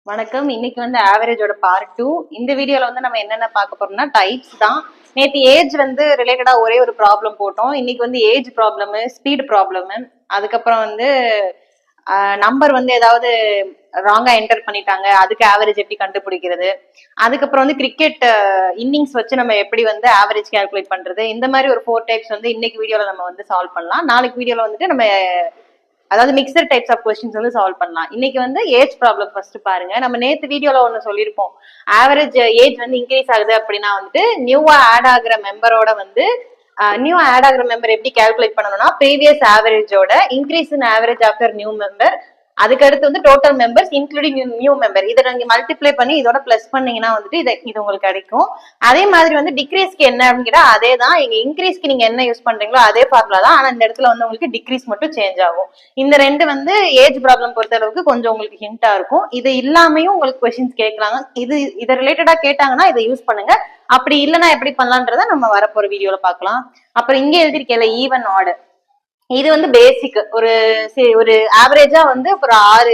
வணக்கம். இன்னைக்கு வந்து ஆவரேஜோட பார்ட் 2. இந்த வீடியோல வந்து நம்ம என்னென்ன பார்க்க போறோம்னா டைப்ஸ் தான். நேத்து ஏஜ் வந்து ரிலேட்டடா ஒரே ஒரு ப்ராப்ளம் போட்டோம். இன்னைக்கு வந்து ஏஜ் ப்ராப்ளம், ஸ்பீட் ப்ராப்ளம், அதுக்கப்புறம் வந்து நம்பர் வந்து ஏதாவது ராங்கா என்டர் பண்ணிட்டாங்க, அதுக்கு ஆவரேஜ் எப்படி கண்டுபிடிக்கிறது, அதுக்கப்புறம் வந்து கிரிக்கெட் இன்னிங்ஸ் வச்சு நம்ம எப்படி வந்து ஆவரேஜ் கால்குலேட் பண்றது, இந்த மாதிரி ஒரு 4 டைப்ஸ் வந்து இன்னைக்கு வீடியோல நம்ம வந்து சால்வ் பண்ணலாம். நாளைக்கு வீடியோல வந்துட்டு நம்ம அதாவது மிக்சர் டைப்ஸ் ஆஃப் கொஸ்டின்ஸ் வந்து சால்வ் பண்ணலாம். இன்னைக்கு வந்து ஏஜ் ப்ராப்ளம் ஃபர்ஸ்ட் பாருங்க. நம்ம நேத்து வீடியோல ஒன்னு சொல்லியிருப்போம், ஆவரேஜ் ஏஜ் வந்து இன்க்ரீஸ் ஆகுது அப்படின்னா வந்துட்டு நியூவா ஆட் ஆகுற மெம்பரோட வந்து நியூ ஆட் ஆகுற மெம்பர் எப்படி கால்குலேட் பண்ணணும்னா ப்ரீவியஸ் ஆவரேஜோட increase in average after new member, அதுக்கு அடுத்து வந்து total members including new member, இதை நீங்க மல்டிப்ளை பண்ணி இதோட பிளஸ் பண்ணீங்கன்னா வந்துட்டு இது உங்களுக்கு கிடைக்கும். அதே மாதிரி வந்து டிக்ரீஸ்க்கு என்ன அப்படிங்கிற அதே தான், இங்க இன்க்ரீஸ்க்கு நீங்க என்ன யூஸ் பண்றீங்களோ அதே ஃபார்முலா தான், ஆனா இந்த இடத்துல வந்து உங்களுக்கு டிக்ரீஸ் மட்டும் சேஞ்ச் ஆகும். இந்த ரெண்டு வந்து ஏஜ் ப்ராப்ளம் பொறுத்த அளவுக்கு கொஞ்சம் உங்களுக்கு ஹிண்டா இருக்கும். இது இல்லாமையும் உங்களுக்கு கொஸ்டின்ஸ் கேட்கலாங்க. இதை ரிலேட்டடா கேட்டாங்கன்னா இதை யூஸ் பண்ணுங்க. அப்படி இல்லைன்னா எப்படி பண்ணலான்றத நம்ம வரப்போற வீடியோல பாக்கலாம். அப்புறம் இங்க எழுதிருக்கேன் ஈவன் ஆர்டர், இது வந்து பேசிக் ஒரு ஆவரேஜா வந்து ஒரு 6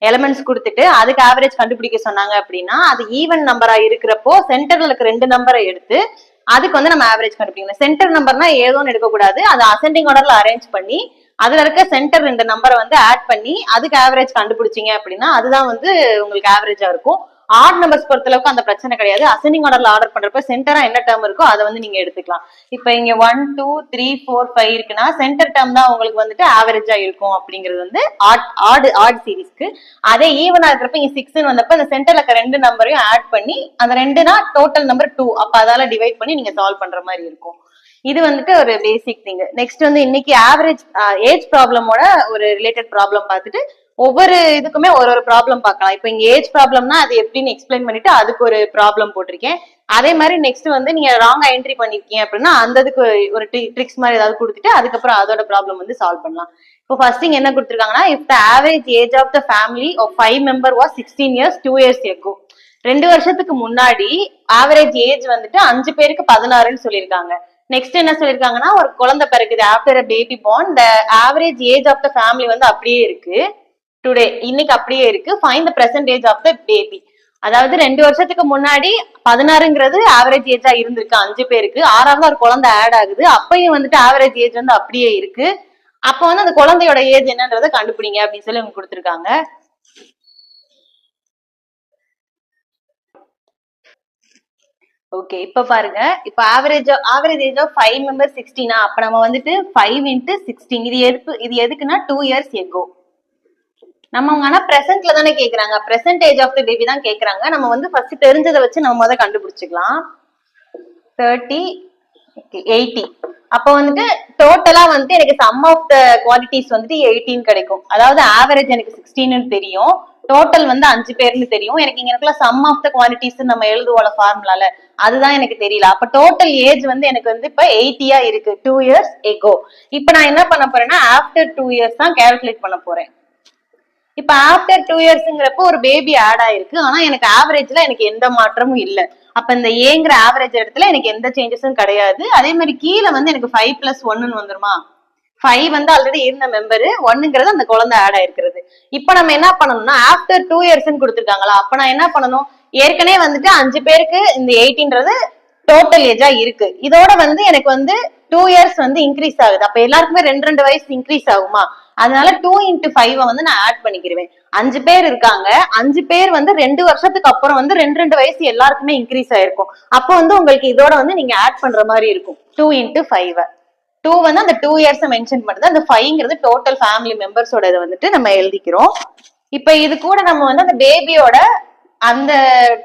எலமெண்ட்ஸ் கொடுத்துட்டு அதுக்கு ஆவரேஜ் கண்டுபிடிக்க சொன்னாங்க அப்படின்னா அது ஈவன் நம்பரா இருக்கிறப்போ சென்டர்ல இருக்க 2 நம்பரை எடுத்து அதுக்கு வந்து நம்ம ஆவரேஜ் கண்டுபிடிக்கணும். சென்டர் நம்பர்னா ஏதோன்னு எடுக்கக்கூடாது, அது அசெண்டிங் ஆர்டர்ல அரேஞ்ச் பண்ணி அதுல இருக்க சென்டர் 2 நம்பரை வந்து ஆட் பண்ணி அதுக்கு ஆவரேஜ் கண்டுபிடிச்சிங்க அப்படின்னா அதுதான் வந்து உங்களுக்கு ஆவரேஜா இருக்கும். ஆட் நம்பர்ஸ் பொறுத்த அளவுக்கு அந்த பிரச்சனை கிடையாது. அசெண்டிங் ஆர்டர்ல ஆர்டர் பண்றப்ப சென்டரா என்ன டேர்ம் இருக்கோ அதை வந்து நீங்க எடுத்துக்கலாம். இப்ப இங்க 1 2 3 4 5 இருக்குன்னா சென்டர் டேர்ம் தான் உங்களுக்கு வந்துட்டு ஆவரேஜா இருக்கும் அப்படிங்கிறது வந்து ஆட் சீரிஸ்க்கு. அதே ஈவனா இருக்கிறப்ப இங்க 6 வந்தப்ப இந்த சென்டர்ல இருக்க 2 நம்பரையும் ஆட் பண்ணி அந்த 2னா டோட்டல் நம்பர் 2, அப்ப அதால டிவைட் பண்ணி நீங்க சால்வ் பண்ற மாதிரி இருக்கும். இது வந்துட்டு ஒரு பேசிக் திங். நெக்ஸ்ட் வந்து இன்னைக்கு ஆவரேஜ் ஏஜ் ப்ராப்ளமோட ஒரு ரிலேட்டட் ப்ராப்ளம் பார்த்துட்டு ஒவ்வொரு இதுக்குமே ஒரு ப்ராப்ளம் பார்க்கலாம். இப்போ இங்க ஏஜ் ப்ராப்ளம்னா அது எப்படின்னு எக்ஸ்பிளைன் பண்ணிட்டு அதுக்கு ஒரு ப்ராப்ளம் போட்டிருக்கேன். அதே மாதிரி நெக்ஸ்ட் வந்து நீங்க ராங்கா என்ட்ரி பண்ணிருக்கீங்க அப்படின்னா அந்த இதுக்கு ஒரு ட்ரிக்ஸ் மாதிரி ஏதாவது கொடுத்துட்டு அதுக்கப்புறம் அதோட ப்ராப்ளம் வந்து சால்வ் பண்ணலாம். இப்போ ஃபர்ஸ்ட் இங்க என்ன கொடுத்துருக்காங்கன்னா, if the average age of the family of 5 member was 16 years 2 years ago, 2 வருஷத்துக்கு முன்னாடி ஆவரேஜ் ஏஜ் வந்துட்டு 5 பேருக்கு 16ன்னு சொல்லியிருக்காங்க. நெக்ஸ்ட் என்ன சொல்லிருக்காங்கன்னா, ஒரு குழந்தை பிறகுது after baby born, the average age of the family வந்து அப்படியே இருக்கு டுடே, இன்னைக்கு அப்படியே இருக்கு, find the present age of the baby. அதாவது 2 வருஷத்துக்கு முன்னாடி 16ங்கிறது ஆவரேஜ் ஏஜா இருந்திருக்கு 5 பேருக்கு, 6வது ஒரு குழந்தை ஆட் ஆகுது, அப்பயும் வந்துட்டு ஆவரேஜ் ஏஜ் வந்து அப்படியே இருக்கு. அப்ப வந்து அந்த குழந்தையோட ஏஜ் என்னன்றதை கண்டுபிடிங்க அப்படின்னு சொல்லி அவங்க கொடுத்துருக்காங்க. ஓகே, இப்ப பாருங்க, இப்ப ஆவரேஜ் ஏஜ் ஆஃப் 5 மெம்பர் 16, அப்ப நம்ம வந்துட்டு 5 into 16, இது எதுக்குன்னா 2 இயர்ஸ் எகோ. நம்ம ஆனா பிரசன்ட்ல தானே கேக்குறாங்க, present age of the baby தான் கேக்குறாங்க. நம்ம வந்து ஃபர்ஸ்ட் தெரிஞ்சதை வச்சு நம்ம முதல்ல கண்டுபிடிச்சுக்கலாம். 30 80, அப்ப வந்துட்டு டோட்டலா வந்துட்டு எனக்கு சம் ஆஃப் த குவாலிட்டிஸ் வந்துட்டு 18 கிடைக்கும். அதாவது ஆவரேஜ் எனக்கு 16 தெரியும், டோட்டல் வந்து 5 பேர்னு தெரியும். எனக்கு இங்க இருக்குல்ல சம் ஆஃப் த குவாலிட்டிஸ் நம்ம எழுதுவோம்ல ஃபார்முலால, அதுதான் எனக்கு தெரியல. அப்ப டோட்டல் ஏஜ் வந்து எனக்கு வந்து இப்ப 80 இருக்கு 2 இயர்ஸ் எகோ. இப்ப நான் என்ன பண்ண போறேன்னா ஆஃப்டர் 2 இயர்ஸ் தான் கால்குலேட் பண்ண போறேன். இப்ப ஆஃப்டர் 2 இயர்ஸ்ங்கிறப்போ ஒரு பேபி ஆட் ஆயிருக்கு, ஆனா எனக்கு ஆவரேஜ்ல எனக்கு எந்த மாற்றமும் இல்ல. அப்ப இந்த ஏங்கிற ஆவரேஜ் இடத்துல எனக்கு எந்த சேஞ்சஸும் கிடையாது. அதே மாதிரி கீழே வந்து எனக்கு 5 + 1 வந்துருமா, 5 வந்து ஆல்ரெடி இருந்த மெம்பரு, 1ங்கிறது அந்த குழந்தை ஆட் ஆயிருக்கிறது. இப்ப நம்ம என்ன பண்ணணும்னா ஆஃப்டர் 2 இயர்ஸ் கொடுத்துருக்காங்களா, அப்ப நான் என்ன பண்ணணும், ஏற்கனவே வந்துட்டு 5 பேருக்கு இந்த 18ன்றது டோட்டல் ஏஜா இருக்கு, இதோட வந்து எனக்கு வந்து 2 இயர்ஸ் வந்து இன்க்ரீஸ் ஆகுது. அப்ப எல்லாருக்குமே 2 வயசு இன்க்ரீஸ் ஆகுமா, அதனால 2 into 5 வந்து நான் ஆட் பண்ணிக்கிறேன். 5 பேர் இருக்காங்க, 5 பேர் வந்து 2 வருஷத்துக்கு அப்புறம் வந்து 2 வயசு எல்லாருக்குமே இன்க்ரீஸ் ஆயிருக்கும். அப்போ வந்து உங்களுக்கு இதோட வந்து நீங்க ஆட் பண்ற மாதிரி இருக்கும். 2 into 5, 2 வந்து அந்த 2 இயர்ஸ் மென்ஷன் பண்ணுது, அந்த 5ங்கிறது டோட்டல் ஃபேமிலி மெம்பர்ஸோட இதை வந்துட்டு நம்ம எழுதிக்கிறோம். இப்ப இது கூட நம்ம வந்து அந்த பேபியோட அந்த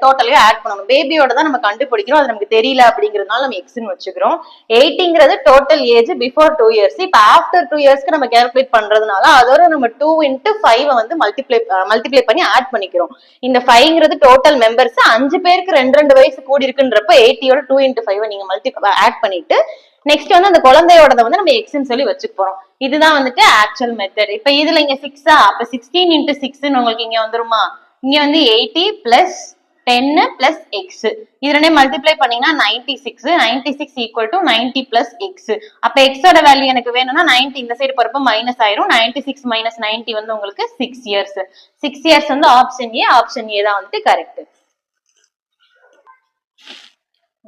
டோட்டலையும் ஆட் பண்ணணும். பேபியோட தான் நம்ம கண்டுபிடிக்கிறோம், அது நமக்கு தெரியல அப்படிங்கறதுனால நம்ம எக்ஸ்ன்னு வச்சுக்கிறோம். 80ங்கிறது டோட்டல் ஏஜ் பிஃபோர் 2 இயர்ஸ். இப்ப ஆஃப்டர் 2 இயர்ஸ்க்கு நம்ம கால்குலேட் பண்றதுனால அதோட நம்ம 2 into 5 வந்து மல்டிப்ளை பண்ணி ஆட் பண்ணிக்கிறோம். இந்த 5ங்கிறது டோட்டல் மெம்பர்ஸ், 5 பேருக்கு 2 வயசு கூடி இருக்குன்றப்ப 80யோட 2 into 5 நீங்க ஆட் பண்ணிட்டு நெக்ஸ்ட் வந்து அந்த குழந்தையோட வந்து நம்ம எக்ஸ்ன்னு சொல்லி வச்சுக்க போறோம். இதுதான் வந்துட்டு ஆக்சுவல் மெத்தட். இப்ப இதுல இங்க 6, அப்ப 16 into 6 உங்களுக்கு இங்க வந்துருமா, இங்க வந்து 80 + 10 plus x. இது ரெண்டே மல்டிப்ளை பண்ணீங்கன்னா 96. 96 equal to 90 plus x. அப்ப x ஓட வேல்யூ எனக்கு வேணும்னா 90 இந்த சைடு போறப்ப மைனஸ் ஆயிரும். 96 minus 90 வந்து உங்களுக்கு 6 years. 6 years வந்து ஆப்ஷன் ஏ. ஆப்ஷன் ஏ தான் வந்துட்டு கரெக்ட்.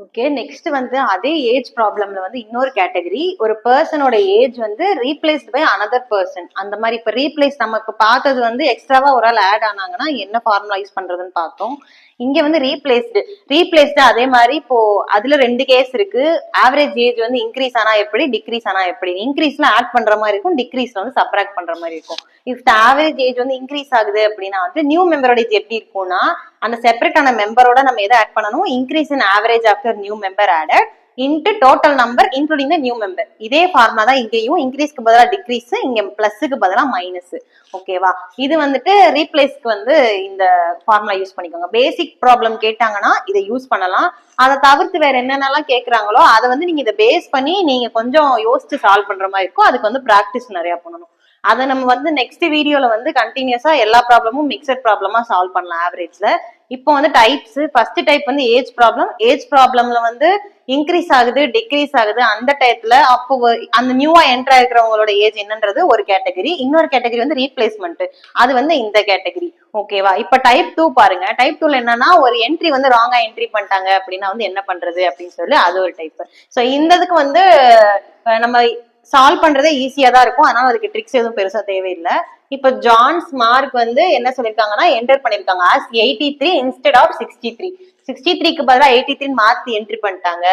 ஓகே, நெக்ஸ்ட் வந்து அதே ஏஜ் ப்ராப்ளம்ல வந்து இன்னொரு கேட்டகரி, ஒரு பர்சனோட ஏஜ் வந்து ரீப்ளேஸ்ட் பை அனதர் பர்சன். அந்த மாதிரி இப்ப ரீப்ளேஸ் நம்ம இப்ப பார்த்தது வந்து எக்ஸ்ட்ராவா ஒரு ஆள் ஆட் ஆனாங்கன்னா என்ன ஃபார்முலா யூஸ் பண்றதுன்னு பார்த்தோம். இங்க வந்து ரீப்ளேஸ்டு அதே மாதிரி இப்போ அதுல ரெண்டு கேஸ் இருக்கு. ஆவரேஜ் ஏஜ் வந்து இன்க்ரீஸ் ஆனா எப்படி, டிக்ரீஸ் ஆனா எப்படி. இன்க்ரீஸ்ல ஆட் பண்ற மாதிரி இருக்கும், டிக்ரீஸ்ல வந்து சப்ராக்ட் பண்ற மாதிரி இருக்கும். இஃப் த ஆவரேஜ் ஏஜ் வந்து இன்க்ரீஸ் ஆகுது அப்படின்னா வந்து நியூ மெம்பரோட ஏஜ் எப்படி இருக்கும்னா அந்த செப்பரேட்டான மெம்பரோட நம்ம எதை ஆட் பண்ணணும், increase in average after new member added into total number including the new member. இதே ஃபார்முலா தான் இங்கேயும். இன்க்ரீஸ்க்கு பதிலாக டிக்ரீஸ், இங்க பிளஸ்க்கு பதிலாக மைனஸ். ஓகேவா, இது வந்துட்டு ரீப்ளேஸ்க்கு வந்து இந்த ஃபார்முலா யூஸ் பண்ணிக்கோங்க. பேசிக் ப்ராப்ளம் கேட்டாங்கன்னா இதை யூஸ் பண்ணலாம். அதை தவிர்த்து வேற என்னென்னலாம் கேட்கறாங்களோ அதை வந்து நீங்க இதை பேஸ் பண்ணி நீங்க கொஞ்சம் யோசிச்சு சால்வ் பண்ற மாதிரி இருக்கும். அதுக்கு வந்து ப்ராக்டிஸ் நிறைய பண்ணணும். அதை நம்ம வந்து நெக்ஸ்ட் வீடியோல வந்து கண்டினியூஸா எல்லா ப்ராப்ளமும் மிக்சட் ப்ராப்ளமா சால்வ் பண்ணலாம் ஆவரேஜ்ல. இப்போ வந்து டைப்ஸ். ஃபர்ஸ்ட் டைப் வந்து ஏஜ் ப்ராப்ளம். ஏஜ் ப்ராப்ளம்ல வந்து இன்க்ரீஸ் ஆகுது, டிக்ரீஸ் ஆகுது அந்த டயத்துல அப்போ அந்த நியூவா என்டர் ஆகிறவங்களோட ஏஜ் என்னன்றது ஒரு கேட்டகரி. இன்னொரு கேட்டகரி வந்து ரீப்ளேஸ்மெண்ட், அது வந்து இந்த கேட்டகரி. ஓகேவா, இப்ப டைப் 2 பாருங்க. டைப் 2ல என்னன்னா ஒரு என்ட்ரி வந்து ராங்கா என்ட்ரி பண்ணிட்டாங்க அப்படின்னா வந்து என்ன பண்றது அப்படின்னு சொல்லி அது ஒரு டைப். ஸோ இந்ததுக்கு வந்து நம்ம சால்வ் பண்றதே ஈஸியா தான் இருக்கும். அதனால அதுக்கு ட்ரிக்ஸ் எதுவும் பெருசா தேவையில்லை. இப்ப ஜான்ஸ் மார்க் வந்து என்ன சொல்லிருக்காங்கன்னா என்டர் பண்ணிருக்காங்க ஆஸ் 83 இன்ஸ்டெட் ஆஃப் 63. 63க்கு பதிலா 83 மாத்தி என்ட்ரி பண்ணிட்டாங்க.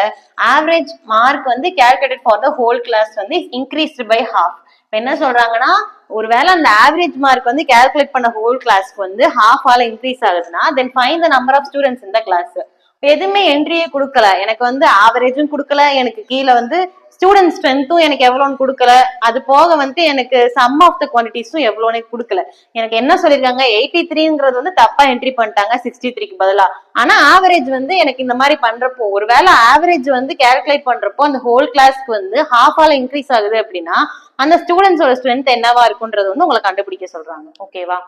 ஆவரேஜ் மார்க் வந்து calculated for the whole class வந்து இன்க்ரீஸ்டு பை ஹாஃப். என்ன சொல்றாங்கன்னா ஒருவேளை அந்த ஆவரேஜ் மார்க் வந்து கால்குலேட் பண்ண ஹோல் கிளாஸ்க்கு வந்து ஹாஃப் ஆல இன்க்ரீஸ் ஆகுதுன்னா then find the number of students இந்த கிளாஸ். எதுவுமே என்ட்ரியே கொடுக்கல, எனக்கு வந்து ஆவரேஜும் கொடுக்கல, எனக்கு கீழே வந்து ஸ்டூடெண்ட் ஸ்ட்ரென்த்தும் எனக்கு எவ்வளோன்னு கொடுக்கல, அது போக வந்து எனக்கு சம் ஆஃப் த குவான்டிட்டிஸும் எவ்வளோன்னு கொடுக்கல. எனக்கு என்ன சொல்லியிருக்காங்க 83ங்கிறது வந்து தப்பா என்ட்ரி பண்ணிட்டாங்க 63க்கு பதிலா. ஆனா ஆவரேஜ் வந்து எனக்கு இந்த மாதிரி பண்றப்போ ஒருவேளை ஆவரேஜ் வந்து கால்குலேட் பண்றப்போ அந்த ஹோல் கிளாஸ்க்கு வந்து ஹாஃப் ஆல இன்க்ரீஸ் ஆகுது அப்படின்னா அந்த ஸ்டூடெண்ட்ஸோட ஸ்ட்ரென்த் என்னவா இருக்குன்றது வந்து உங்களை கண்டுபிடிக்க சொல்றாங்க. ஓகேவா,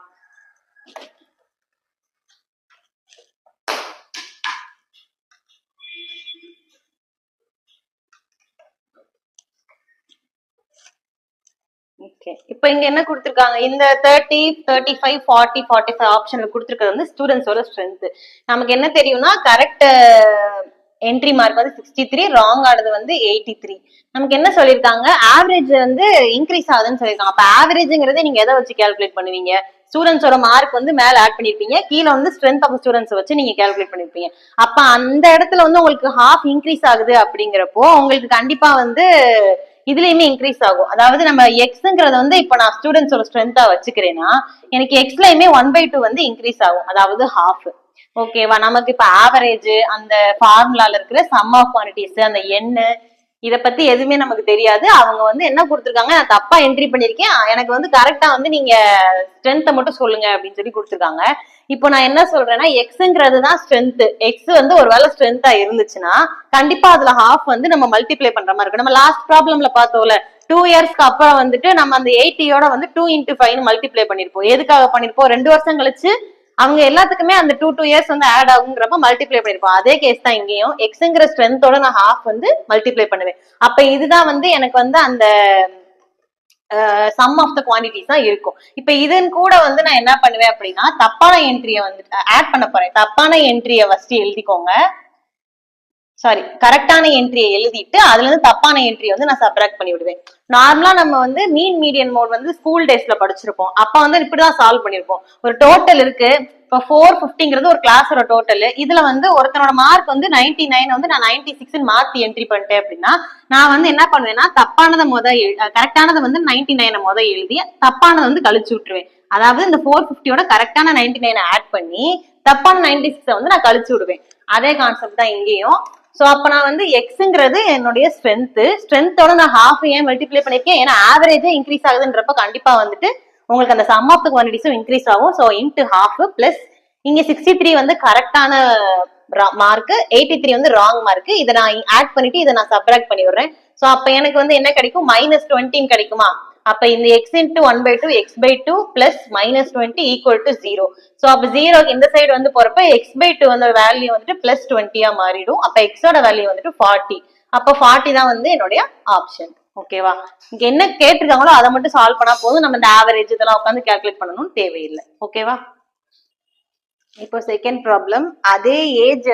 ஓகே. இப்போ இங்க என்ன கொடுத்திருக்காங்க, இந்த 30, 35, 40, 45 ஆப்ஷன்ல கொடுத்திருக்கிறது வந்து ஸ்டூடெண்ட்ஸோட ஸ்ட்ரென்த். நமக்கு என்ன தெரியும்னா கரெக்ட் என்ட்ரி மார்க் வந்து 63, ராங் ஆனது வந்து 83. நமக்கு என்ன சொல்லியிருக்காங்க ஆவரேஜ் வந்து இன்க்ரீஸ் ஆகுதுன்னு சொல்லியிருக்காங்க. அப்ப ஆவரேஜ்ங்கிறத நீங்க எதை வச்சு கால்குலேட் பண்ணுவீங்க, ஸ்டூடெண்ட்ஸோட மார்க் வந்து மேல ஆட் பண்ணிருப்பீங்க, கீழே வந்து ஸ்ட்ரென்த் ஆஃப் ஸ்டூடெண்ட்ஸ் வச்சு நீங்க கால்குலேட் பண்ணிருப்பீங்க. அப்ப அந்த இடத்துல வந்து உங்களுக்கு ஹாஃப் இன்க்ரீஸ் ஆகுது அப்படிங்கிறப்போ உங்களுக்கு கண்டிப்பா வந்து இதுலயுமே இன்க்ரீஸ் ஆகும். அதாவது நம்ம எக்ஸ்ங்கிறத வந்து இப்ப நான் ஸ்டூடெண்ட்ஸோட ஸ்ட்ரென்த்தா வச்சுக்கிறேன்னா எனக்கு எக்ஸ்லயுமே 1/2 வந்து இன்க்ரீஸ் ஆகும், அதாவது ஹாஃப். ஓகேவா, நமக்கு இப்ப ஆவரேஜ் அந்த ஃபார்முலால இருக்கிற சம் ஆஃப் குவான்டிட்டிஸ் அந்த எண்ணு இத பத்தி எதுவுமே நமக்கு தெரியாது. அவங்க வந்து என்ன கொடுத்துருக்காங்க, நான் தப்பா என்ட்ரி பண்ணிருக்கேன், எனக்கு வந்து கரெக்டா வந்து நீங்க ஸ்ட்ரென்த்தை மட்டும் சொல்லுங்க அப்படின்னு சொல்லி கொடுத்துருக்காங்க. இப்போ நான் என்ன சொல்றேன்னா எக்ஸ்ங்கிறது தான் ஸ்ட்ரென்த். எக்ஸ் வந்து ஒரு வேலை ஸ்ட்ரென்த்தா இருந்துச்சுன்னா கண்டிப்பா அதுல ஹாஃப் வந்து நம்ம மல்டிப்ளை பண்ற மாதிரி இருக்கும். நம்ம லாஸ்ட் ப்ராப்ளம்ல பார்த்தோம்ல 2 இயர்ஸ்க்கு அப்புறம் வந்துட்டு நம்ம அந்த 80யோட வந்து 2 into 5 மல்டிப்ளை பண்ணிருப்போம். எதுக்காக பண்ணிருப்போம், 2 வருஷம் கழிச்சு அவங்க எல்லாத்துக்குமே அந்த 2 இயர்ஸ் வந்து ஆட் ஆகுங்கிறப்ப மல்டிப்ளை பண்ணிருப்போம். அதே கேஸ் தான் இங்கேயும். எக்ஸ்ங்கிற ஸ்ட்ரென்த்தோட நான் ஹாஃப் வந்து மல்டிப்ளை பண்ணுவேன். அப்ப இதுதான் வந்து எனக்கு வந்து அந்த சம் ஆஃப் த குவான்டிட்டிஸ் தான் இருக்கும். இப்ப இதன் கூட வந்து நான் என்ன பண்ணுவேன் அப்படின்னா தப்பான என்ட்ரியை வந்து ஆட் பண்ண போறேன். தப்பான என்ட்ரியை ஃபர்ஸ்ட் எழுதிக்கோங்க. சாரி, கரெக்டான என்ட்ரியை எழுதிட்டு அதுல இருந்து தப்பான என்ட்ரி வந்து நான் சப்ராக்ட் பண்ணி விடுவேன். நார்மலா நம்ம வந்து மீன் மீடியன் மோட் வந்து ஸ்கூல் டேஸ்ல படிச்சிருப்போம். அப்ப வந்து இப்படிதான் சால்வ் பண்ணிருப்போம். ஒரு டோட்டல் இருக்கு, இப்ப 450ங்கிறது ஒரு கிளாஸோட டோட்டல். இதுல வந்து ஒருத்தனோட மார்க் வந்து 99 வந்து நான் 96 மாத்தி என்ட்ரி பண்ணிட்டேன் அப்படின்னா நான் வந்து என்ன பண்ணுவேன்னா தப்பானதை கரெக்டானதை வந்து 99 எழுதி தப்பானதை வந்து கழிச்சு விட்டுருவேன். அதாவது இந்த 450யோட கரெக்டான 99 ஆட் பண்ணி தப்பான 96 வந்து நான் கழிச்சு விடுவேன். அதே கான்செப்ட் தான் இங்கேயும். சோ அப்ப நான் வந்து எக்ஸ்ங்கிறது என்னுடைய ஸ்ட்ரென்த்தோட நான் ஹாஃப் ஏன் மல்டிப்ளை பண்ணிருக்கேன், ஏன்னா ஆவரேஜே இன்க்ரீஸ் ஆகுதுன்றப்ப கண்டிப்பா வந்துட்டு உங்களுக்கு அந்த சம் ஆஃப் த குவான்டிட்டிஸும் இன்க்ரீஸ் ஆகும். ஸோ இன்ட்டு ஹாஃப் பிளஸ் இங்க 63 வந்து கரெக்டான மார்க், 83 வந்து ராங் மார்க். இதை நான் ஆட் பண்ணிட்டு இதை நான் சப்ராக்ட் பண்ணி விடுறேன். ஸோ அப்ப எனக்கு வந்து என்ன கிடைக்கும், -20 கிடைக்குமா. அப்ப இந்த x into 1/2 x/2 plus -20 equal to 0. So அப்ப 0 இந்த சைடு வந்து போறப்ப x/2 வந்து வேல்யூ வந்துட்டு +20 மாறிடும். அப்ப x ஓட வேல்யூ வந்துட்டு 40. அப்ப 40 தான் வந்து என்னுடைய ஆப்ஷன். ஓகேவா? இங்க என்ன கேட்டிருக்காங்களோ அதை மட்டும் சால்வ் பண்ணா போதும். நம்ம இந்த ஆவரேஜ் இதெல்லாம் உட்காந்து கால்குலேட் பண்ணணும்னு தேவையில்லை. ஓகேவா? இப்போ செகண்ட் ப்ராப்ளம் அதே ஏஜ்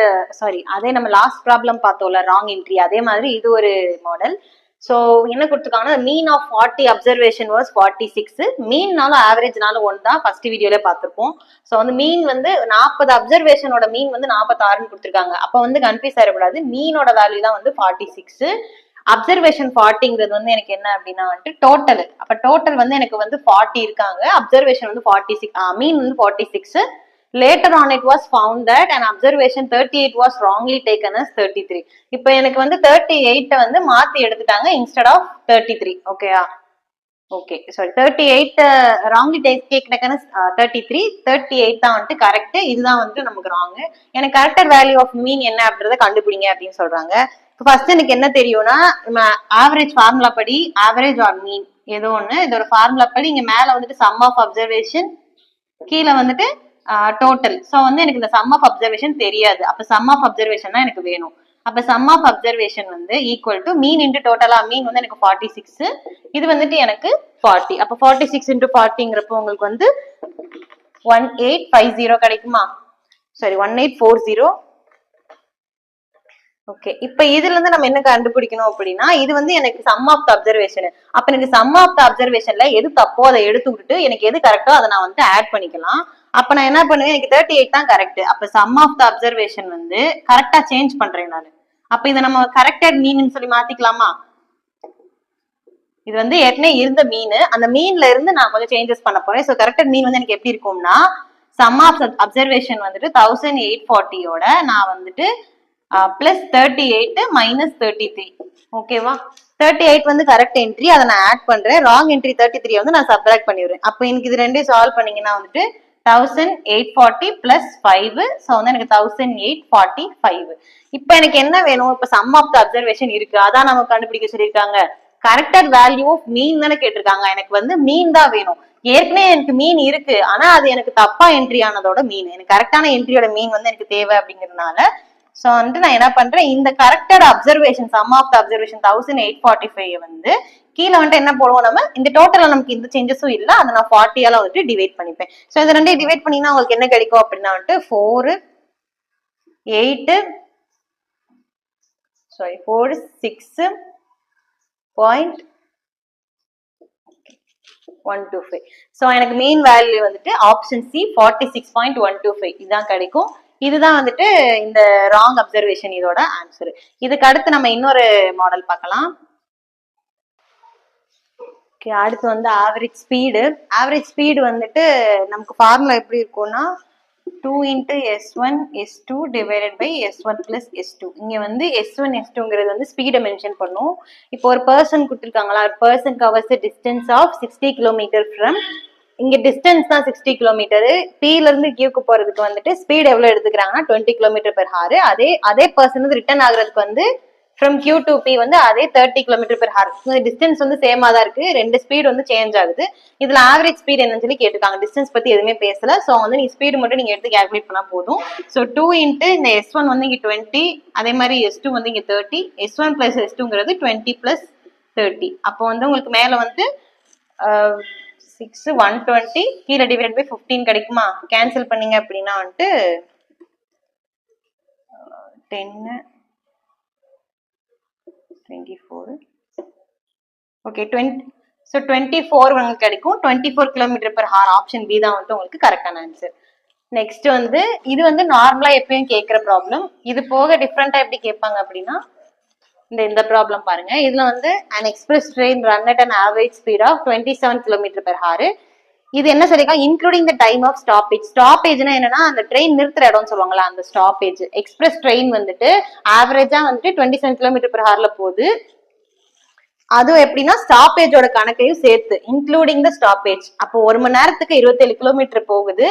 அதே நம்ம லாஸ்ட் ப்ராப்ளம் பார்த்தோம்ல ராங் என்ட்ரி, அதே மாதிரி இது ஒரு மாடல். ஸோ என்ன கொடுத்துருக்காங்கன்னா மீன் ஆஃப் 40 அப்சர்வேஷன் வாஸ் 46. மீன்னாலும் ஆவரேஜ்னாலும் ஒன் தான் ஃபர்ஸ்ட் வீடியோல பார்த்துருப்போம். ஸோ வந்து மீன் வந்து 40 அப்சர்வேஷனோட மீன் வந்து 46ன்னு கொடுத்துருக்காங்க. அப்போ வந்து கன்ஃபியூஸ் ஆகிடக்கூடாது. மீனோட வேல்யூ தான் வந்து 46. அப்சர்வேஷன் 40ங்கிறது வந்து எனக்கு என்ன அப்படின்னா வந்துட்டு டோட்டல். அப்ப டோட்டல் வந்து எனக்கு வந்து 40 இருக்காங்க, அப்சர்வேஷன் வந்து 46, மீன் வந்து 46. Later on it was found that an observation 38 was wrongly taken as 33. இப்போ எனக்கு வந்து 38 வந்து மாத்தி எடுத்துட்டாங்க instead of 33. ஓகேயா? ஓகே, சாரி 38 ராங்லி டேக்கன் 33, 38 தான் வந்துட்டு கரெக்ட். இதுதான் வந்துட்டு நமக்கு ராங். எனக்கு கரெக்டட் வேல்யூ ஆஃப் மீன் என்ன அப்படின்றத கண்டுபிடிங்க அப்படின்னு சொல்றாங்க. இப்போ ஃபர்ஸ்ட் எனக்கு என்ன தெரியும்னா ஆவரேஜ் ஃபார்முலா படி ஆவரேஜ் ஆர் மீன் ஏதோ ஒன்று, இதோட ஃபார்முலா படி இங்க மேல வந்துட்டு சம் ஆஃப் அப்சர்வேஷன், கீழே வந்துட்டு டோட்டல். ஸோ வந்து எனக்கு இந்த சம் ஆஃப் அப்சர்வேஷன் தெரியாது. அப்ப சம் ஆஃப் அப்சர்வேஷன் தான் எனக்கு வேணும். அப்ப சம் ஆஃப் அப்சர்வேஷன் வந்து ஈக்குவல் டு மீன் இன்டு டோட்டலா. மீன் வந்து எனக்கு 46, இது வந்துட்டு எனக்கு 40. அப்ப 46 இன்டு 40ங்கிறப்போ உங்களுக்கு வந்து 1850 கிடைக்குமா? சாரி 1840. ஓகே, இப்ப இதுல இருந்து நம்ம என்ன கண்டுபிடிக்கணும் அப்படின்னா இது வந்து எனக்கு சம் ஆஃப் த அப்சர்வேஷன். அப்ப எனக்கு சம் ஆஃப் த அப்சர்வேஷன்ல எது தப்போ அதை எடுத்து விட்டுட்டு எனக்கு எது கரெக்டோ அதை நான் வந்து ஆட் பண்ணிக்கலாம். அப்ப நான் என்ன பண்ணுவேன், எனக்கு 38 தான் கரெக்ட். அப்ப சம் ஆஃப் த அப்சர்வேஷன் வந்து கரெக்டா சேஞ்ச் பண்றேன் நான். அப்ப இதை நம்ம கரெக்டட் மீன் சொல்லி மாத்திக்கலாமா? இது வந்து ஏற்கனவே இருந்த மீன், அந்த மீன்ல இருந்து நான் கொஞ்சம் சேஞ்சஸ் பண்ண போறேன். ஸோ கரெக்டட் மீன் வந்து எனக்கு எப்படி இருக்கும்னா சம் ஆஃப் அப்சர்வேஷன் வந்துட்டு 1840யோட நான் வந்துட்டு பிளஸ் 38 மைனஸ் 33. ஓகேவா? 38 வந்து கரெக்ட் என்ட்ரி, அதை நான் ஆட் பண்றேன். ராங் என்ட்ரி 33 வந்து நான் சப்ட்ராக்ட் பண்ணிடுறேன். அப்ப எனக்கு இது ரெண்டையும் சால்வ் பண்ணீங்கன்னா வந்துட்டு 1840 பிளஸ் 5. ஸோ வந்து எனக்கு 1845. இப்ப எனக்கு என்ன வேணும்? இப்ப சம் ஆஃப் த அப்சர்வேஷன் இருக்கு, அதான் நம்ம கண்டுபிடிக்க சொல்லியிருக்காங்க. கரெக்டட் வேல்யூ ஆஃப் மீன் தானே கேட்டிருக்காங்க. எனக்கு வந்து மீன் தான் வேணும். ஏற்கனவே எனக்கு மீன் இருக்கு, ஆனா அது எனக்கு தப்பா என்ட்ரி ஆனதோட மீன். எனக்கு கரெக்டான என்ட்ரியோட மீன் வந்து எனக்கு தேவை அப்படிங்கிறதுனால சோ வந்துட்டு நான் என்ன பண்றேன், இந்த corrected observation sum of the observation 1845 வந்து கீழே வந்துட்டு என்ன போடுவோம், நம்ம இந்த டோட்டலா நமக்கு இந்த சேஞ்சஸும் இல்ல, அதை நான் 40ஆல வந்துட்டு டிவைட் பண்ணிப்பேன். சோ இது ரெண்டையும் டிவைட் பண்ணீங்கன்னா உங்களுக்கு என்ன கிடைக்கும் அப்படின்னா வந்துட்டு 4 6.125. சோ எனக்கு மெயின் வேல்யூ வந்துட்டு ஆப்ஷன் சி 46.125 இதுதான் கிடைக்கும். இதுதான் வந்துட்டு இந்த ராங் அப்சர்வேஷன் இதோட ஆன்சர். இதுக்கு அடுத்து நம்ம இன்னொரு மாடல் பார்க்கலாம். அடுத்து வந்து ஆவரேஜ் ஸ்பீடு. ஆவரேஜ் ஸ்பீடு வந்துட்டு நமக்கு ஃபார்முலா எப்படி இருக்கும்னா 2 into S1 S2 divided by S1 plus S2. இங்க வந்து S1 S2ங்கிறது வந்து ஸ்பீடை மென்ஷன் பண்ணும். இப்போ ஒரு பர்சன் கொடுத்துருக்காங்களா, ஒரு person covers distance of 60 kilometre from, இங்க டிஸ்டன்ஸ் தான் 60 கிலோமீட்டர். பீல இருந்து கியூக்கு போறதுக்கு வந்துட்டு ஸ்பீட் எவ்வளவு எடுத்துக்கிறாங்கன்னா 20 km/h. அதே பர்சன் வந்து ரிட்டர்ன் ஆகுறதுக்கு வந்து ஃப்ரம் Q to P வந்து அதே 30 km/h. டிஸ்டன்ஸ் வந்து சேமா தான் இருக்கு, ரெண்டு ஸ்பீட் வந்து சேஞ்ச் ஆகுது. இதுல ஆவரேஜ் ஸ்பீட் என்னன்னு சொல்லி கேட்டிருக்காங்க. டிஸ்டன்ஸ் பத்தி எதுவுமே பேசல. சோ வந்து நீ ஸ்பீடு மட்டும் நீங்க எடுத்து கால்குலேட் பண்ணா போதும். சோ 2 into இந்த S1 வந்து இங்க 20, அதே மாதிரி S2 வந்து இங்க 30. S1 plus S2ங்கிறது 20 plus 30. அப்போ வந்து உங்களுக்கு மேல வந்து 6 120 கீழே டிவைட் பை 15 கிடைக்குமா? கேன்சல் பண்ணீங்க அப்படின்னா வந்துட்டு 10 24 ஓகே 20. ஸோ 24 உங்களுக்கு கிடைக்கும். 24 km/h. ஆப்ஷன் பி தான் வந்து உங்களுக்கு கரெக்டான ஆன்சர். நெக்ஸ்ட் வந்து இது வந்து நார்மலா எப்பயும் கேட்கிற ப்ராப்ளம். இது போக டிஃப்ரெண்டா எப்படி கேட்பாங்க அப்படின்னா இந்த ப்ராப்ளம் பாருங்க. இதுல வந்து an express train run at an average speed of 27 km/h. இது என்ன சொல்லிருக்காங்க, including the time of stoppage. ஸ்டாப்பேஜ்னா என்னன்னா அந்த ட்ரெயின் நிறுத்துற இடம்னு சொல்லுவாங்களா, அந்த ஸ்டாப்பேஜ். எக்ஸ்பிரஸ் ட்ரெயின் வந்துட்டு ஆவரேஜா வந்துட்டு 27 km/h போகுது. அதுவும் எப்படின்னா ஸ்டாப்பேஜோட கணக்கையும் சேர்த்து இன்க்ளூடிங் த ஸ்டாப்பேஜ். அப்போ 1 மணி நேரத்துக்கு 27 கிலோமீட்டர் போகுது,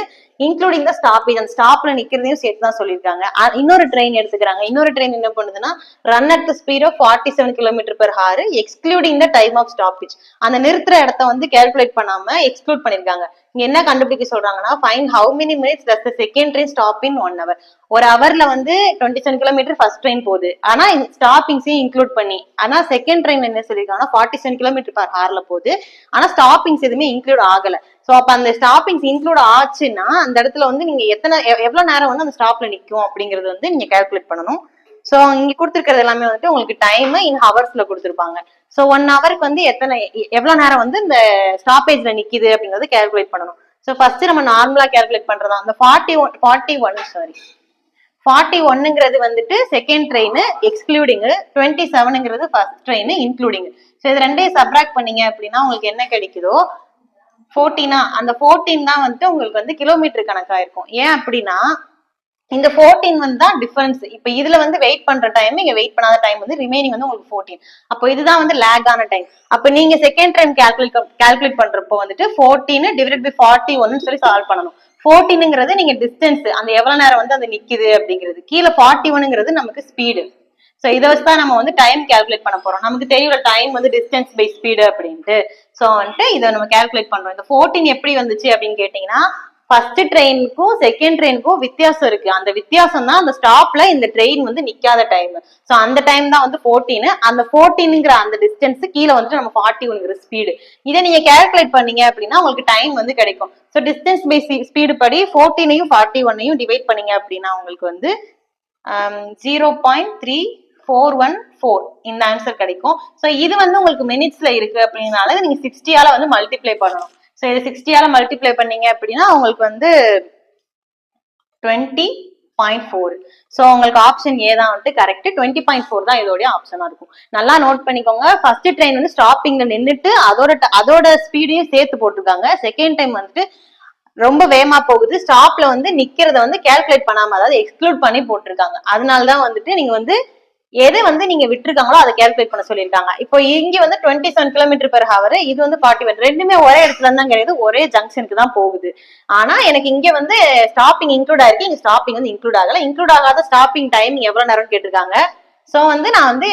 இன்க்ளூடிங் த ஸ்டாப்பேஜ். அந்த ஸ்டாப்ல நிக்கிறதையும் சேர்த்து தான் சொல்லியிருக்காங்க. இன்னொரு ட்ரெயின் எடுத்துக்கிறாங்க. இன்னொரு ட்ரெயின் என்ன பண்ணுதுன்னா run at the speed of 47 kilometre per hour excluding the time of stoppage. அந்த நிறுத்துற இடத்த வந்து கால்குலேட் பண்ணாம எக்ஸ்க்ளூட் பண்ணிருக்காங்க. இங்க என்ன கண்டுபிடிக்க சொல்றாங்கன்னா find how many minutes does the second train stop in 1 hour. ஒரு ஹவர்ல வந்து 27 கிலோமீட்டர் ஃபர்ஸ்ட் ட்ரெயின் போகுது, ஆனா ஸ்டாப்பிங்ஸையும் இன்க்ளூட் பண்ணி. ஆனா செகண்ட் ட்ரெயின் என்ன சொல்லிருக்காங்கன்னா 47 கிலோமீட்டர் பர் ஹவர்ல போகுது, ஆனா ஸ்டாப்பிங்ஸ் எதுவுமே இன்க்ளூட் ஆகல. சோ அப்ப அந்த ஸ்டாப்பிங்ஸ் இன்க்ளூட் ஆச்சுன்னா அந்த இடத்துல வந்து நீங்க எவ்வளவு நேரம் வந்து அந்த ஸ்டாப்ல நிக்கும் அப்படிங்கறது வந்து நீங்க கால்குலேட் பண்ணணும். சோ இங்க கொடுத்திருக்கிறது எல்லாமே வந்துட்டு உங்களுக்கு டைம் இன் ஹவர்ஸ்ல கொடுத்திருப்பாங்க. சோ 1 ஹவருக்கு வந்து எவ்வளவு நேரம் வந்து இந்த ஸ்டாப்பேஜ்ல நிக்குது அப்படிங்கறது கால்குலேட் பண்ணணும். சோ ஃபர்ஸ்ட் நம்ம நார்மலா கால்குலேட் பண்றதா அந்த 41ங்கிறது வந்துட்டு செகண்ட் ட்ரெயின் எக்ஸ்க்ளூடிங், 27ங்கிறது ஃபர்ஸ்ட் ட்ரெயின் இன்க்ளூடிங். சோ இது ரெண்டையும் சப்ராக்ட் பண்ணீங்க அப்படின்னா உங்களுக்கு என்ன கிடைக்குதோ 14 அந்த 14 தான் வந்துட்டு உங்களுக்கு வந்து கிலோமீட்டர் கணக்கா இருக்கும். ஏன் அப்படின்னா இந்த 14 வந்து தான் டிஃபரன்ஸ். இப்ப இதுல வந்து வெயிட் பண்ற டைம், இங்க வெயிட் பண்ணாத டைம் வந்து ரிமைனிங் வந்து உங்களுக்கு 14. அப்போ இதுதான் வந்து லேக் ஆன டைம். அப்ப நீங்க செகண்ட் டைம் கால்குலேட் பண்றப்போ வந்துட்டு 14 டிவைடட் பை 41 சொல்லி சால்வ் பண்ணணும். 14ங்கிறது நீங்க டிஸ்டன்ஸ், அந்த எவ்வளவு நேரம் வந்து அது நிக்குது அப்படிங்கிறது. கீழே 41ங்கிறது நமக்கு ஸ்பீடு. சோ இதை வச்சுதான் நம்ம வந்து டைம் கால்குலேட் பண்ண போறோம். நமக்கு தெரியல டைம் வந்து டிஸ்டன்ஸ் பை ஸ்பீடு அப்படின்ட்டு. சோ வந்துட்டு இதை நம்ம கால்குலேட் பண்றோம். இந்த 14 எப்படி வந்துச்சு அப்படின்னு கேட்டீங்கன்னா ஃபர்ஸ்ட் ட்ரெயினுக்கும் செகண்ட் ட்ரெயினுக்கும் வித்தியாசம் இருக்கு. அந்த வித்தியாசம் தான் அந்த ஸ்டாப்ல இந்த ட்ரெயின் வந்து நிக்காத டைம். சோ அந்த டைம் தான் வந்து 14. அந்த 14ங்கிற அந்த டிஸ்டன்ஸ் கீழே வந்துட்டு நம்ம 41ங்கிற ஸ்பீடு. இதை நீங்க கால்குலேட் பண்ணீங்க அப்படின்னா உங்களுக்கு டைம் வந்து கிடைக்கும். சோ டிஸ்டன்ஸ் பை ஸ்பீடு படி 14ஐயும் 41ஐயும் டிவைட் பண்ணீங்க அப்படின்னா உங்களுக்கு வந்து 0.3414 இந்த ஆன்சர் கிடைக்கும். சோ இது வந்து உங்களுக்கு மினிட்ஸ்ல இருக்கு அப்படின்னால நீங்க 60ஆல வந்து மல்டிப்ளை பண்ணணும். சோ இது 60ஆல மல்டிப்ளை பண்ணீங்க அப்படின்னா உங்களுக்கு வந்து 20.4. சோ உங்களுக்கு ஆப்ஷன் ஏ தான் வந்து கரெக்ட். 20.4 தான் இதோட ஆப்ஷனா இருக்கும். நல்லா நோட் பண்ணிக்கோங்க. ஃபர்ஸ்ட் ட்ரெயின் வந்து ஸ்டாப்பிங்ல நின்னுட்டு அதோட ஸ்பீடையும் சேர்த்து போட்டிருக்காங்க. செகண்ட் டைம் வந்துட்டு ரொம்ப வேகமா போகுது, ஸ்டாப்ல வந்து நிக்கிறத வந்து கால்குலேட் பண்ணாம, அதாவது எக்ஸ்க்ளூட் பண்ணி போட்டிருக்காங்க. அதனாலதான் வந்துட்டு நீங்க வந்து எது வந்து நீங்க விட்டுருக்காங்களோ அதை கால்குலேட் பண்ண சொல்லியிருக்காங்க. இப்போ இங்க வந்து 27 கிலோமீட்டர் பெர் ஹவர், இது வந்து 41. ரெண்டுமே ஒரே இடத்துல தான் கிடையாது, ஒரே ஜங்ஷனுக்கு தான் போகுது. ஆனா எனக்கு இங்க வந்து ஸ்டாப்பிங் இன்க்ளூட் ஆயிருக்கு, இங்க ஸ்டாப்பிங் வந்து இன்க்ளூட் ஆகல. இன்க்ளூட் ஆகாத ஸ்டாப்பிங் டைம் எவ்வளவு நேரம் கேட்டிருக்காங்க. சோ வந்து நான் வந்து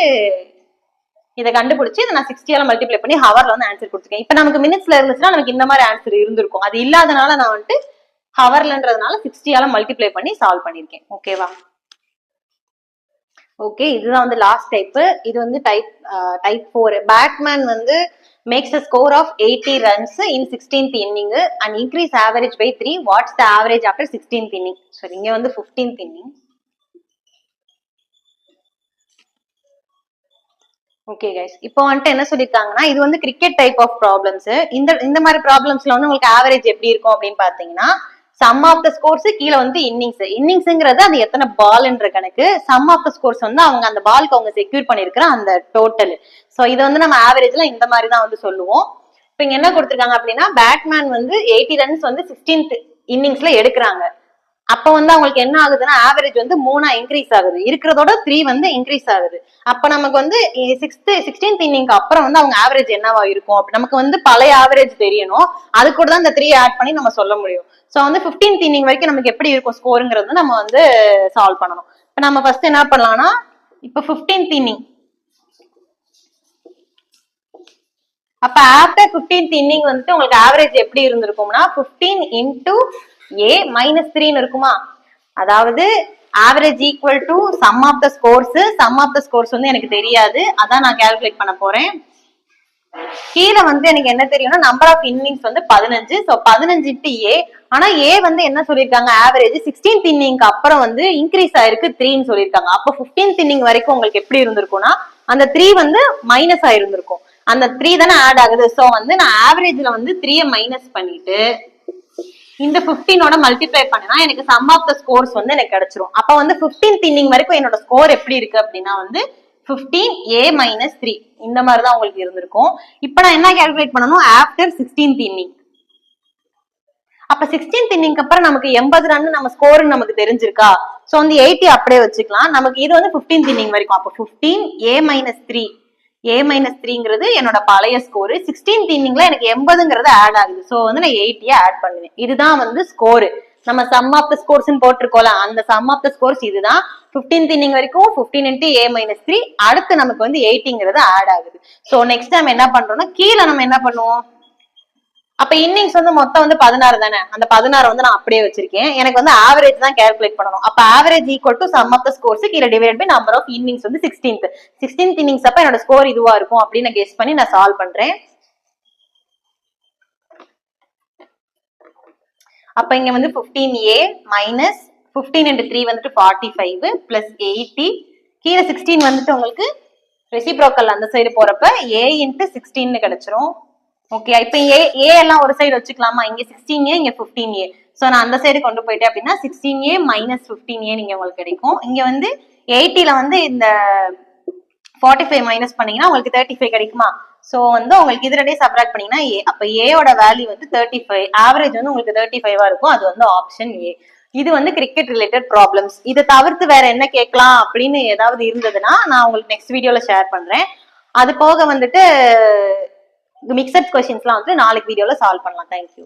இதை கண்டுபிடிச்சு இதை நான் 60ஆல மல்டிப்ளை பண்ணி ஹவர்ல வந்து ஆன்சர் கொடுத்துருக்கேன். இப்ப நமக்கு மினிட்ஸ்ல இருந்துச்சுன்னா நமக்கு இந்த மாதிரி ஆன்சர் இருந்திருக்கும். அது இல்லாதனால நான் வந்துட்டு ஹவர்லன்றதுனால 60ஆல மல்டிப்ளை பண்ணி சால்வ் பண்ணிருக்கேன். ஓகேவா? ஓகே, இதுதான் வந்து லாஸ்ட் டைப். இது வந்து டைப் 4. பேட்மேன் வந்து makes a score of 80 runs in 16th inning and increase average by 3. What's the average after 16th inning? So இங்க வந்து 15th inning. ஓகே கைஸ், இப்போ வந்துட்டு என்ன சொல்லிருக்காங்கன்னா இது வந்து கிரிக்கெட் டைப் ஆஃப் ப்ராப்ளம்ஸ். இந்த மாதிரி ப்ராப்ளம்ஸ்ல வந்து உங்களுக்கு ஆவரேஜ் எப்படி இருக்கும் அப்படின்னு பாத்தீங்கன்னா சம் ஆஃப் த ஸ்கோர்ஸ் கீழே வந்து இன்னிங்ஸ்ங்கிறது அது எத்தனை பால்ன்ற கணக்கு. சம் ஆஃப் த ஸ்கோர்ஸ் வந்து அவங்க அந்த பாலுக்கு அவங்க செக்யூர் பண்ணிருக்கிற அந்த டோட்டல். சோ இதை வந்து நம்ம ஆவரேஜ்ல இந்த மாதிரி தான் வந்து சொல்லுவோம். இப்ப இங்க என்ன கொடுத்துருக்காங்க அப்படின்னா பேட்மேன் வந்து 80 ரன்ஸ் வந்து 16th இன்னிங்ஸ்ல எடுக்கிறாங்க. அப்ப வந்து அவங்களுக்கு என்ன ஆகுதுன்னா ஆவரேஜ் வந்து 3 இன்க்ரீஸ் ஆகுது, இருக்கிறதோட 3 வந்து இன்க்ரீஸ் ஆகுது. அப்ப நமக்கு வந்து 16th இன்னிங்க்கு அப்புறம் வந்து அவங்க ஆவரேஜ் என்னவா இருக்கும் அப்படி நமக்கு வந்து பழைய ஆவரேஜ் தெரியணும். அது கூட தான் இந்த 3 ஆட் பண்ணி நம்ம சொல்ல முடியும். சோ வந்து 15th இன்னிங் வரைக்கும் நமக்கு எப்படி இருக்கும் ஸ்கோருங்கிறது நம்ம வந்து சால்வ் பண்ணணும். இப்ப நம்ம ஃபர்ஸ்ட் என்ன பண்ணலாம்னா இப்ப 15th இன்னிங், அப்ப ஆஃப்டர் 15th இன்னிங் வந்துட்டு உங்களுக்கு ஆவரேஜ் எப்படி இருந்திருக்கும்னா 15 into a minus 3 இருக்குமா. அதாவது average equal to sum of the scores. Sum of the scores வந்து எனக்கு தெரியாது, அதான் நான் கால்குலேட் பண்ண போறேன். கீழே வந்து எனக்கு என்ன தெரியும்னா நம்பர் ஆஃப் இன்னிங்ஸ் வந்து 15. So 15 into a. ஆனா ஏ வந்து என்ன சொல்லிருக்காங்க ஆவரேஜ் 16th இன்னிங்க்கு அப்புறம் வந்து இன்க்ரீஸ் ஆயிருக்கு 3ன்னு சொல்லிருக்காங்க. அப்ப 15th இன்னிங் வரைக்கும் உங்களுக்கு எப்படி இருந்திருக்கும்னா அந்த 3 வந்து மைனஸ் ஆயிருந்திருக்கும். அந்த 3 தானே ஆட் ஆகுது. சோ வந்து நான் ஆவரேஜ்ல வந்து 3 மைனஸ் பண்ணிட்டு இந்த 15ஓட மல்டிப்ளை பண்ணா எனக்கு சம் ஆஃப் த ஸ்கோர்ஸ் வந்து எனக்கு கிடைச்சிரும். அப்ப வந்து 15th இன்னிங் வரைக்கும் என்னோட ஸ்கோர் எப்படி இருக்கு அப்படின்னா வந்து 15a minus 3 இந்த மாதிரிதான் உங்களுக்கு இருந்திருக்கும். இப்ப நான் என்ன கால்குலேட் பண்ணணும் ஆஃப்டர் 16th இன்னிங். அப்ப 16th இன்னிங்க்கு அப்புறம் நமக்கு 80 ரன் நம்ம ஸ்கோர் நமக்கு தெரிஞ்சிருக்கா. சோ வந்து 80 அப்படியே வச்சுக்கலாம். நமக்கு இது வந்து 15th இன்னிங் வரைக்கும். அப்ப 15a minus 3 A மைனஸ் 3ங்கிறது என்னோட பழைய ஸ்கோர். 16th இன்னிங்ல எனக்கு 80ங்கிறது ஆட் ஆகுது. ஸோ வந்து நான் 80 ஆட் பண்ணுவேன். இதுதான் வந்து ஸ்கோரு. நம்ம சம் ஆஃப் த ஸ்கோர்ஸ் போட்டிருக்கோம்ல, அந்த சம் ஆஃப் த ஸ்கோர்ஸ் இதுதான். 15th இன்னிங் வரைக்கும் 15 into A minus 3. அடுத்து நமக்கு வந்து 80ங்கிறது ஆட் ஆகுது. ஸோ நெக்ஸ்ட் டைம் என்ன பண்றோம்னா கீழே நம்ம என்ன பண்ணுவோம், அப்ப இன்னிங்ஸ் வந்து மொத்தம் வந்து 16 தானே, அந்த 16 வந்து நான் அப்படியே வச்சிருக்கேன். எனக்கு வந்து ஆவரேஜ் தான் கால்குலேட் பண்ணணும். அப்ப average equal to sum of the scores கீழே divide by number of innings வந்து 16th இன்னிங்ஸ் அப்ப என்னோட ஸ்கோர் இதுவா இருக்கும் அப்படின்னு கெஸ் பண்ணி நான் சால்வ் பண்றேன். அப்ப இங்க வந்து 15A மைனஸ் 15 into 3 வந்துட்டு 45 பிளஸ் 80 கீழே 16 வந்துட்டு உங்களுக்கு ரெசிப்ரோக்கல் அந்த சைடு போறப்ப A into 16 கிடைச்சிரும். ஓகே, இப்ப ஏ எல்லாம் ஒரு சைடு வச்சுக்கலாமா, இங்க 16A இங்க 15A. சோ நான் அந்த சைடு கொண்டு போயிட்டேன் அப்படின்னா 16A மைனஸ் 15A நீங்க உங்களுக்கு கிடைக்கும். இங்க வந்து 80ல வந்து இந்த 45 மைனஸ் பண்ணீங்கன்னா உங்களுக்கு 35 கிடைக்குமா. சோ வந்து உங்களுக்கு இது ரெண்டையும் சப்ராக்ட் பண்ணீங்கன்னா A. அப்ப ஏயோட வேல்யூ வந்து 35, ஆவரேஜ் வந்து உங்களுக்கு 35 இருக்கும். அது வந்து ஆப்ஷன் ஏ. இது வந்து கிரிக்கெட் ரிலேட்டட் ப்ராப்ளம்ஸ். இதை தவிர்த்து வேற என்ன கேட்கலாம் அப்படின்னு ஏதாவது இருந்ததுன்னா நான் உங்களுக்கு நெக்ஸ்ட் வீடியோல ஷேர் பண்றேன். அது போக வந்துட்டு மிக்சட் கொஸ்டின்ஸ்லாம் வந்து நாளைக்கு வீடியோல சால்வ் பண்ணலாம். தேங்க்யூ.